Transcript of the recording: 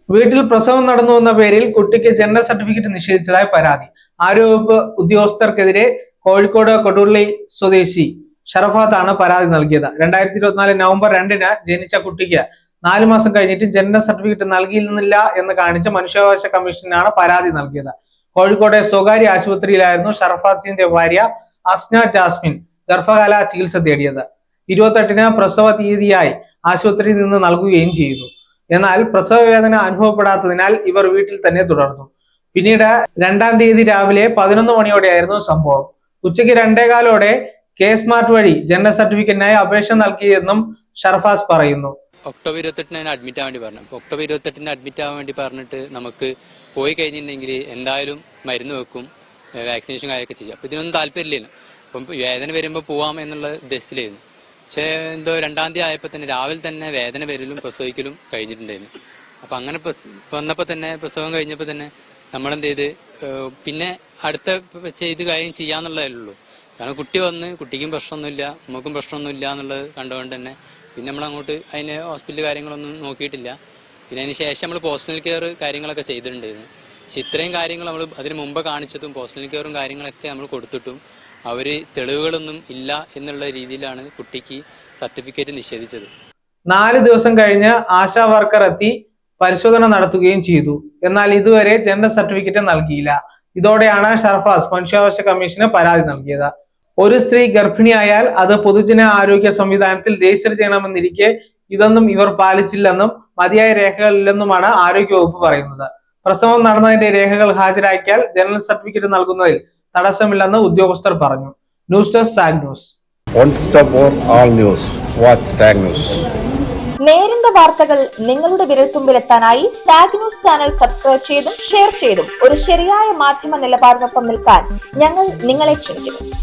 വീട്ടിൽ പ്രസവം നടന്നുവെന്ന പേരിൽ കുട്ടിക്ക് ജനന സർട്ടിഫിക്കറ്റ് നിഷേധിച്ചതായി പരാതി. ആരോഗ്യവകുപ്പ് ഉദ്യോഗസ്ഥർക്കെതിരെ കോഴിക്കോട് കൊടുവള്ളി സ്വദേശി ഷറഫാത്താണ് പരാതി നൽകിയത്. 2024 നവംബർ 2-ന് ജനിച്ച കുട്ടിക്ക് 4 മാസം കഴിഞ്ഞിട്ട് ജനന സർട്ടിഫിക്കറ്റ് നൽകിയിരുന്നില്ല എന്ന് കാണിച്ച് മനുഷ്യാവകാശ കമ്മീഷനാണ് പരാതി നൽകിയത്. കോഴിക്കോട്ടെ സ്വകാര്യ ആശുപത്രിയിലായിരുന്നു ഷറഫാത്തിന്റെ ഭാര്യ അസ്ന ജാസ്മിൻ ഗർഭകാല ചികിത്സ തേടിയത്. 28-ന് പ്രസവ തീയതിയായി ആശുപത്രിയിൽ നിന്ന് നൽകുകയും ചെയ്തു. എന്നാൽ പ്രസവ വേദന അനുഭവപ്പെടാത്തതിനാൽ ഇവർ വീട്ടിൽ തന്നെ തുടർന്നു. പിന്നീട് 2-ാം തീയതി രാവിലെ 11 മണിയോടെയായിരുന്നു സംഭവം. ഉച്ചയ്ക്ക് 2:15-ഓടെ കെ സ്മാർട്ട് വഴി ജനന സർട്ടിഫിക്കറ്റിനായി അപേക്ഷ നൽകിയെന്നും ഷർഫാസ് പറയുന്നു. ഒക്ടോബർ 28-ന് അഡ്മിറ്റ് ആവാൻ വേണ്ടി പറഞ്ഞു. അപ്പോൾ ഒക്ടോബർ 28-ന് അഡ്മിറ്റ് ആവാൻ വേണ്ടി പറഞ്ഞിട്ട് നമുക്ക് പോയി കഴിഞ്ഞിട്ടുണ്ടെങ്കിൽ എന്തായാലും മരുന്ന് വെക്കും, വാക്സിനേഷൻ കാര്യമൊക്കെ ചെയ്യും. അപ്പോൾ ഇതിനൊന്നും താല്പര്യമില്ല. അപ്പം വേദന വരുമ്പോൾ പോവാം എന്നുള്ള ഉദ്ദേശത്തിലായിരുന്നു. പക്ഷേ എന്തോ 2-ാം തീയതി ആയപ്പോൾ തന്നെ രാവിലെ തന്നെ വേദന വരലും പ്രസവിക്കലും കഴിഞ്ഞിട്ടുണ്ടായിരുന്നു. അപ്പം അങ്ങനെ വന്നപ്പോൾ തന്നെ പ്രസവം കഴിഞ്ഞപ്പോൾ തന്നെ നമ്മളെന്ത് ചെയ്ത് പിന്നെ അടുത്ത ചെയ്ത് കാര്യം ചെയ്യാന്നുള്ളതേ. കാരണം കുട്ടി വന്ന് കുട്ടിക്കും പ്രശ്നമൊന്നുമില്ല, നമുക്കും പ്രശ്നമൊന്നുമില്ല എന്നുള്ളത് കണ്ടുകൊണ്ട് തന്നെ പിന്നെ നമ്മൾ അങ്ങോട്ട് അതിന് ഹോസ്പിറ്റൽ കാര്യങ്ങളൊന്നും നോക്കിയിട്ടില്ല. പിന്നെ അതിന് ശേഷം നമ്മൾ പോസ്റ്റൽ കെയർ കാര്യങ്ങളൊക്കെ ചെയ്തിട്ടുണ്ടായിരുന്നു. പക്ഷെ ഇത്രയും കാര്യങ്ങൾ നമ്മൾ അതിന് മുമ്പ് കാണിച്ചതും പോസ്റ്റൽ കെയറും കാര്യങ്ങളൊക്കെ നമ്മൾ കൊടുത്തിട്ടും അവര് തെളിവുകളൊന്നും ഇല്ല എന്നുള്ള രീതിയിലാണ് കുട്ടിക്ക് സർട്ടിഫിക്കറ്റ് നിഷേധിച്ചത്. 4 ദിവസം കഴിഞ്ഞ് ആശാ വർക്കർ എത്തി പരിശോധന നടത്തുകയും ചെയ്തു. എന്നാൽ ഇതുവരെ ജനന സർട്ടിഫിക്കറ്റ് നൽകിയില്ല. ഇതോടെയാണ് ഷർഫാസ് മനുഷ്യാവകാശ കമ്മീഷന് പരാതി നൽകിയത്. ഒരു സ്ത്രീ ഗർഭിണിയായാൽ അത് പൊതുജന ആരോഗ്യ സംവിധാനത്തിൽ രജിസ്റ്റർ ചെയ്യണമെന്നിരിക്കെ ഇതൊന്നും ഇവർ പാലിച്ചില്ലെന്നും മതിയായ രേഖകളില്ലെന്നുമാണ് ആരോഗ്യവകുപ്പ് പറയുന്നത്. പ്രസവം നടന്നതിന്റെ രേഖകൾ ഹാജരാക്കിയാൽ ജനന സർട്ടിഫിക്കറ്റ് നൽകുന്നതിൽ തടസ്സമില്ലെന്ന് ഉദ്യോഗസ്ഥർ പറഞ്ഞു. News desk zag news. One stop for all news. Watch Stag News. നേരിന്റെ വാർത്തകൾ നിങ്ങളുടെ വിരൽത്തുമ്പിലെത്താനായി സാഗ് ന്യൂസ് ചാനൽ സബ്സ്ക്രൈബ് ചെയ്തും ഷെയർ ചെയ്തും ഒരു ശരിയായ മാധ്യമ നിലപാടിനൊപ്പം നിൽക്കാൻ ഞങ്ങൾ നിങ്ങളെ ക്ഷണിക്കുന്നു.